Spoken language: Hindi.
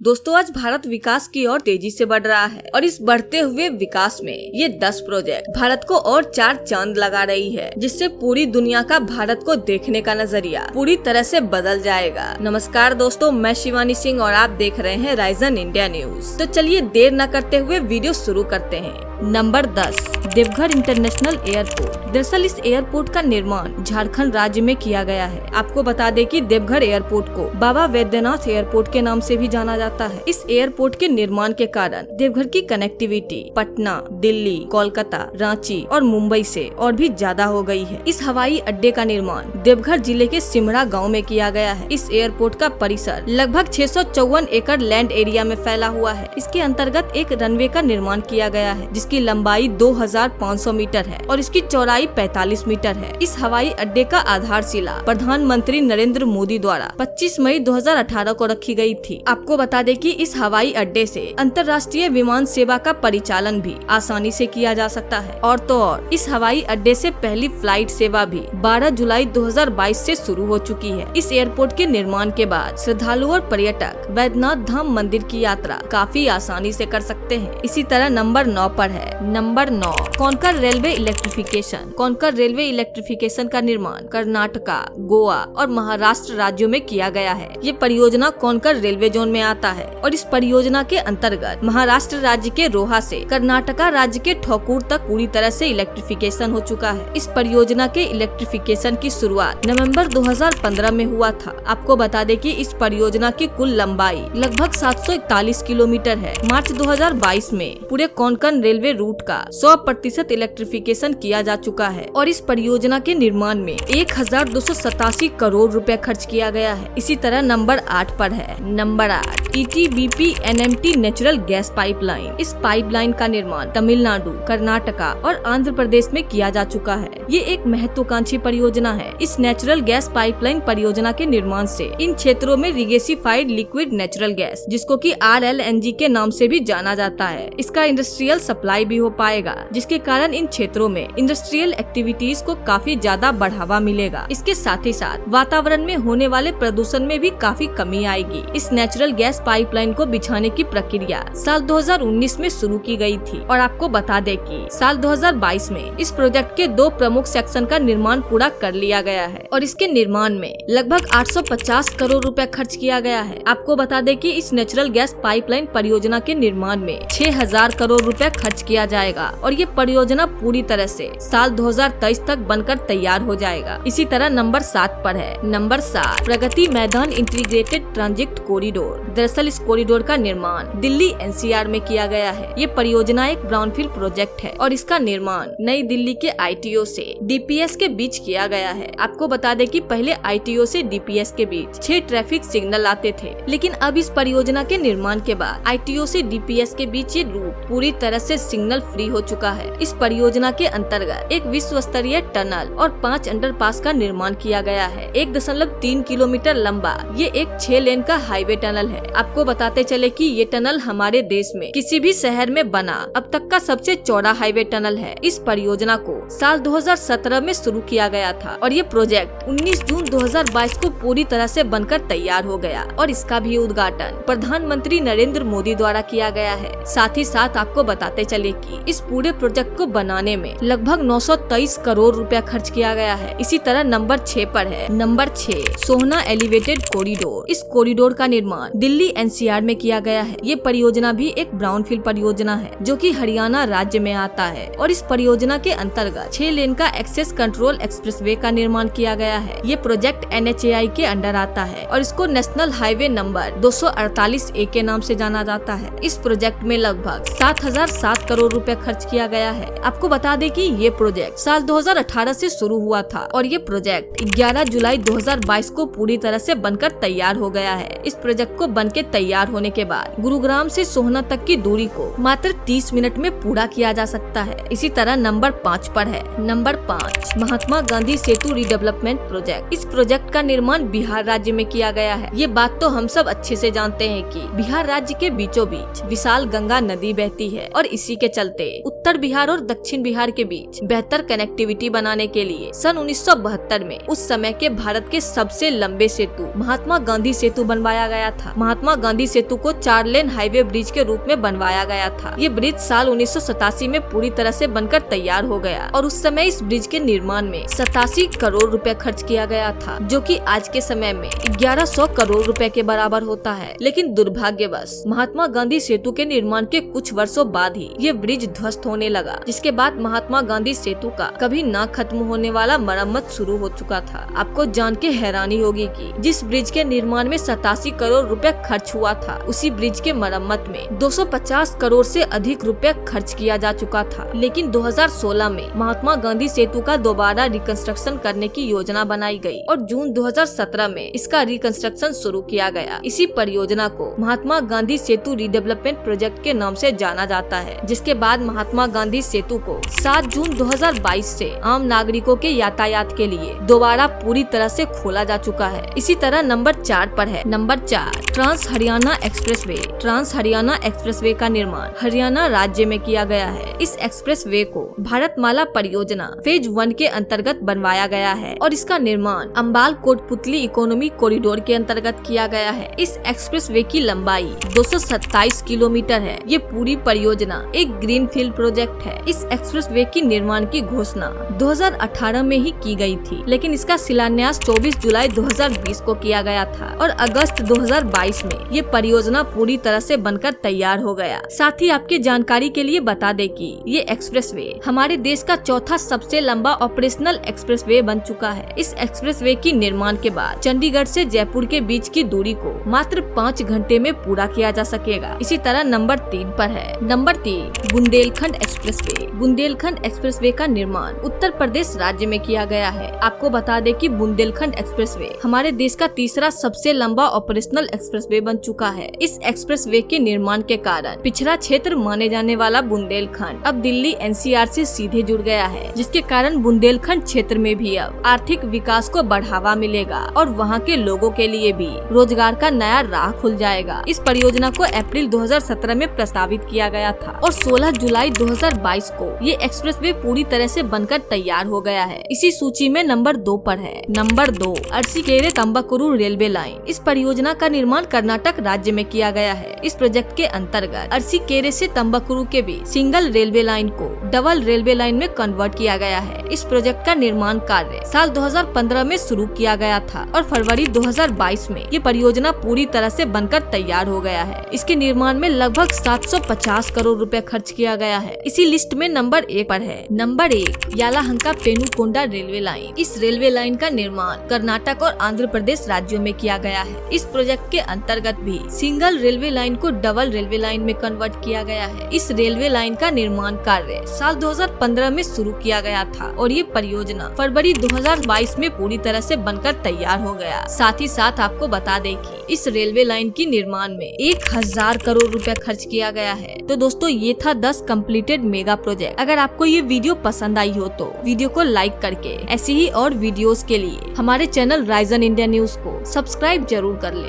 दोस्तों आज भारत विकास की ओर तेजी से बढ़ रहा है और इस बढ़ते हुए विकास में ये 10 प्रोजेक्ट भारत को और 4 चांद लगा रही है, जिससे पूरी दुनिया का भारत को देखने का नजरिया पूरी तरह से बदल जाएगा। नमस्कार दोस्तों, मैं शिवानी सिंह और आप देख रहे हैं राइजन इंडिया न्यूज। तो चलिए देर न करते हुए वीडियो शुरू करते हैं। Number 10, Deoghar international airport. दरअसल इस एयरपोर्ट का निर्माण झारखंड राज्य में किया गया है। आपको बता दें कि देवघर एयरपोर्ट को बाबा वैद्यनाथ एयरपोर्ट के नाम से भी जाना जाता है। इस एयरपोर्ट के निर्माण के कारण देवघर की कनेक्टिविटी पटना, दिल्ली, कोलकाता, रांची और मुंबई से और भी ज्यादा हो गई है। इस हवाई अड्डे का निर्माण देवघर जिले के सिमरा गाँव में किया गया है। इस एयरपोर्ट का परिसर लगभग 654 एकड़ लैंड एरिया में फैला हुआ है। इसके अंतर्गत एक रनवे का निर्माण किया गया है, जिसकी लंबाई 2500 मीटर है और इसकी चौड़ाई 45 मीटर है। इस हवाई अड्डे का आधारशिला प्रधानमंत्री नरेंद्र मोदी द्वारा 25 मई 2018 को रखी गई थी। आपको बता दें कि इस हवाई अड्डे से अंतर्राष्ट्रीय विमान सेवा का परिचालन भी आसानी से किया जा सकता है। और तो और इस हवाई अड्डे से पहली फ्लाइट सेवा भी 12 जुलाई 2022 से शुरू हो चुकी है। इस एयरपोर्ट के निर्माण के बाद श्रद्धालु और पर्यटक वैद्यनाथ धाम मंदिर की यात्रा काफी आसानी से कर सकते हैं। इसी तरह नंबर 9 पर है। Number 9, Konkan railway electrification. Konkan railway electrification का निर्माण कर्नाटका, गोवा और महाराष्ट्र राज्यों में किया गया है। ये परियोजना कोंकण रेलवे जोन में आता है और इस परियोजना के अंतर्गत महाराष्ट्र राज्य के रोहा से कर्नाटका राज्य के ठोकूर तक पूरी तरह से इलेक्ट्रिफिकेशन हो चुका है। इस परियोजना के इलेक्ट्रिफिकेशन की शुरुआत नवंबर 2015 में हुआ था। आपको बता दें कि इस परियोजना की कुल लंबाई लगभग 741 किलोमीटर है। मार्च 2022 में पूरे कोंकण रेलवे रूट का 100% इलेक्ट्रिफिकेशन किया जा चुका है और इस परियोजना के निर्माण में 1287 करोड़ रुपए खर्च किया गया है। इसी तरह नंबर 8 पर है। Number 8, TTBP NMT natural gas pipeline. इस पाइपलाइन का निर्माण तमिलनाडु, कर्नाटका और आंध्र प्रदेश में किया जा चुका है। ये एक महत्वाकांक्षी परियोजना है। इस नेचुरल गैस पाइपलाइन परियोजना के निर्माण से इन क्षेत्रों में रिगेसिफाइड लिक्विड नेचुरल गैस, जिसको कि RLNG के नाम से भी जाना जाता है, इसका इंडस्ट्रियल सप्लाई भी हो पाएगा, जिसके कारण इन क्षेत्रों में इंडस्ट्रियल एक्टिविटीज को काफी ज्यादा बढ़ावा मिलेगा। इसके साथ ही साथ वातावरण में होने वाले प्रदूषण में भी काफी कमी आएगी। इस नेचुरल गैस पाइपलाइन को बिछाने की प्रक्रिया साल 2019 में शुरू की गई थी और आपको बता दें कि साल 2022 में इस प्रोजेक्ट के 2 प्रमुख सेक्शन का निर्माण पूरा कर लिया गया है और इसके निर्माण में लगभग 850 करोड़ रुपए खर्च किया गया है। आपको बता दें कि इस नेचुरल गैस पाइपलाइन परियोजना के निर्माण में 6000 करोड़ रुपए खर्च किया जाएगा और ये परियोजना पूरी तरह से साल 2023 तक बनकर तैयार हो जाएगा। इसी तरह नंबर 7 पर है। Number 7, Pragati Maidan integrated transit corridor. दरअसल इस कॉरिडोर का निर्माण दिल्ली NCR में किया गया है। ये परियोजना एक ब्राउनफील्ड प्रोजेक्ट है और इसका निर्माण नई दिल्ली के ITO से DPS के बीच किया गया है। आपको बता दें कि पहले ITO से DPS के बीच 6 ट्रैफिक सिग्नल आते थे, लेकिन अब इस परियोजना के निर्माण के बाद ITO से DPS के बीच ये रूट पूरी तरह से सिग्नल फ्री हो चुका है। इस परियोजना के अंतर्गत एक विश्व स्तरीय टनल और 5 अंडरपास का निर्माण किया गया है। 1.3 किलोमीटर लंबा ये एक 6 लेन का हाईवे टनल है। आपको बताते चले कि ये टनल हमारे देश में किसी भी शहर में बना अब तक का सबसे चौड़ा हाईवे टनल है। इस परियोजना को साल 2017 में शुरू किया गया था और ये प्रोजेक्ट 19 जून 2022 को पूरी तरह से बनकर तैयार हो गया और इसका भी उद्घाटन प्रधानमंत्री नरेंद्र मोदी द्वारा किया गया है। साथ ही साथ आपको बताते चले कि इस पूरे प्रोजेक्ट को बनाने में लगभग 923 करोड़ रुपया खर्च किया गया है। इसी तरह नंबर 6 पर है। नंबर 6, सोहना एलिवेटेड कॉरिडोर। इस कॉरिडोर का निर्माण दिल्ली NCR में किया गया है। ये परियोजना भी एक ब्राउनफील्ड परियोजना है जो कि हरियाणा राज्य में आता है और इस परियोजना के अंतर्गत 6 लेन का एक्सेस कंट्रोल एक्सप्रेसवे का निर्माण किया गया है। ये प्रोजेक्ट NHAI के अंडर आता है और इसको नेशनल हाईवे नंबर 248A के नाम से जाना जाता है। इस प्रोजेक्ट में लगभग 7007 करोड़ रुपए खर्च किया गया है। आपको बता दें कि ये प्रोजेक्ट साल 2018 से शुरू हुआ था और ये प्रोजेक्ट 11 जुलाई 2022 को पूरी तरह से बनकर तैयार हो गया है। इस प्रोजेक्ट को बनके तैयार होने के बाद गुरुग्राम से सोहना तक की दूरी को मात्र 30 मिनट में पूरा किया जा सकता है। इसी तरह नंबर 5 पर है। नंबर 5, महात्मा गांधी सेतु रिडेवलपमेंट प्रोजेक्ट। इस प्रोजेक्ट का निर्माण बिहार राज्य में किया गया है। ये बात तो हम सब अच्छे से जानते हैं कि बिहार राज्य के बीचों बीच विशाल गंगा नदी बहती है और इसी के चलते उत्तर बिहार और दक्षिण बिहार के बीच बहते बेहतर कनेक्टिविटी बनाने के लिए सन 1972 में उस समय के भारत के सबसे लंबे सेतु महात्मा गांधी सेतु बनवाया गया था। महात्मा गांधी सेतु को 4 लेन हाईवे ब्रिज के रूप में बनवाया गया था। ये ब्रिज साल 1987 में पूरी तरह से बनकर तैयार हो गया और उस समय इस ब्रिज के निर्माण में 87 करोड़ रुपए खर्च किया गया था, जो कि आज के समय में 1100 करोड़ रुपए के बराबर होता है। लेकिन दुर्भाग्यवश महात्मा गांधी सेतु के निर्माण के कुछ वर्षों बाद ही ये ब्रिज ध्वस्त होने लगा, जिसके बाद महात्मा गांधी सेतु का कभी न खत्म होने वाला मरम्मत शुरू हो चुका था। आपको जान के हैरानी होगी कि जिस ब्रिज के निर्माण में 87 करोड़ रुपए खर्च हुआ था, उसी ब्रिज के मरम्मत में 250 करोड़ से अधिक रुपए खर्च किया जा चुका था। लेकिन 2016 में महात्मा गांधी सेतु का दोबारा रिकंस्ट्रक्शन करने की योजना बनाई गई और जून 2017 में इसका रिकंस्ट्रक्शन शुरू किया गया। इसी परियोजना को महात्मा गांधी सेतु रीडेवलपमेंट प्रोजेक्ट के नाम से जाना जाता है, जिसके बाद महात्मा गांधी सेतु को 7 जून 2022 से आम नागरिकों के यातायात के लिए दोबारा पूरी तरह से खोला जा चुका है। इसी तरह नंबर 4 पर है। Number 4 trans Haryana expressway. Trans Haryana expressway का निर्माण हरियाणा राज्य में किया गया है। इस एक्सप्रेसवे को भारतमाला परियोजना फेज 1 के अंतर्गत बनवाया गया है और इसका निर्माण अंबाल कोटपुतली इकोनॉमी कॉरिडोर के अंतर्गत किया गया है। इस एक्सप्रेसवे की लंबाई 227 किलोमीटर है। ये पूरी परियोजना एक ग्रीन फील्ड प्रोजेक्ट है। इस एक्सप्रेसवे की निर्माण की घोषणा 2018 में ही की गई थी, लेकिन इसका शिलान्यास 24 जुलाई 2020 को किया गया था और अगस्त 2022 में ये परियोजना पूरी तरह से बनकर तैयार हो गया। साथ ही आपके जानकारी के लिए बता दें कि ये एक्सप्रेसवे हमारे देश का चौथा सबसे लंबा ऑपरेशनल एक्सप्रेसवे बन चुका है। इस एक्सप्रेसवे की निर्माण के बाद चंडीगढ़ से जयपुर के बीच की दूरी को मात्र 5 घंटे में पूरा किया जा सकेगा। इसी तरह नंबर 3 पर है। Number 3 Bundelkhand expressway. Bundelkhand expressway का निर्माण उत्तर प्रदेश राज्य में किया गया है। आपको बता दें कि बुंदेलखंड एक्सप्रेसवे हमारे देश का तीसरा सबसे लंबा ऑपरेशनल एक्सप्रेसवे बन चुका है। इस एक्सप्रेसवे के निर्माण के कारण पिछड़ा क्षेत्र माने जाने वाला बुंदेलखंड अब दिल्ली एनसीआर से सीधे जुड़ गया है, जिसके कारण बुंदेलखंड क्षेत्र में भी अब आर्थिक विकास को बढ़ावा मिलेगा और वहां के लोगों के लिए भी रोजगार का नया राह खुल जाएगा। इस परियोजना को अप्रैल 2017 में प्रस्तावित किया गया था और 16 जुलाई 2022 को ये एक्सप्रेसवे पूरी तरह से बनकर तैयार हो गया है। इसी सूची में नंबर 2 पर है। Number 2 Arsikere Tumakuru railway line. इस परियोजना का निर्माण कर्नाटक राज्य में किया गया है। इस प्रोजेक्ट के अंतर्गत अरसीकेरे से तंबाकुरू के बीच सिंगल रेलवे लाइन को डबल रेलवे लाइन में कन्वर्ट किया गया है। इस प्रोजेक्ट का निर्माण कार्य साल 2015 में शुरू किया गया था और फरवरी 2022 में ये परियोजना पूरी तरह से बनकर तैयार हो गया है। इसके निर्माण में लगभग 750 करोड़ रुपए खर्च किया गया है। इसी लिस्ट में नंबर 1 पर है। Number 1 Yelahanka Penukonda railway line. इस रेलवे लाइन का निर्माण कर्नाटक और आंध्र प्रदेश राज्यों में किया गया है। इस प्रोजेक्ट के अंतर्गत भी सिंगल रेलवे लाइन को डबल रेलवे लाइन में कन्वर्ट किया गया है। इस रेलवे लाइन का निर्माण कार्य साल 2015 में शुरू किया गया था और ये परियोजना फरवरी 2022 में पूरी तरह से बनकर तैयार हो गया। साथ ही साथ आपको बता दें कि इस रेलवे लाइन की निर्माण में 1000 करोड़ रुपए खर्च किया गया है। तो दोस्तों ये था 10 कंप्लीटेड मेगा प्रोजेक्ट। अगर आपको ये वीडियो पसंद आई हो तो वीडियो को लाइक करके ऐसी ही और वीडियोस के लिए हमारे चैनल राइजन इंडिया न्यूज को सब्सक्राइब जरूर कर लें।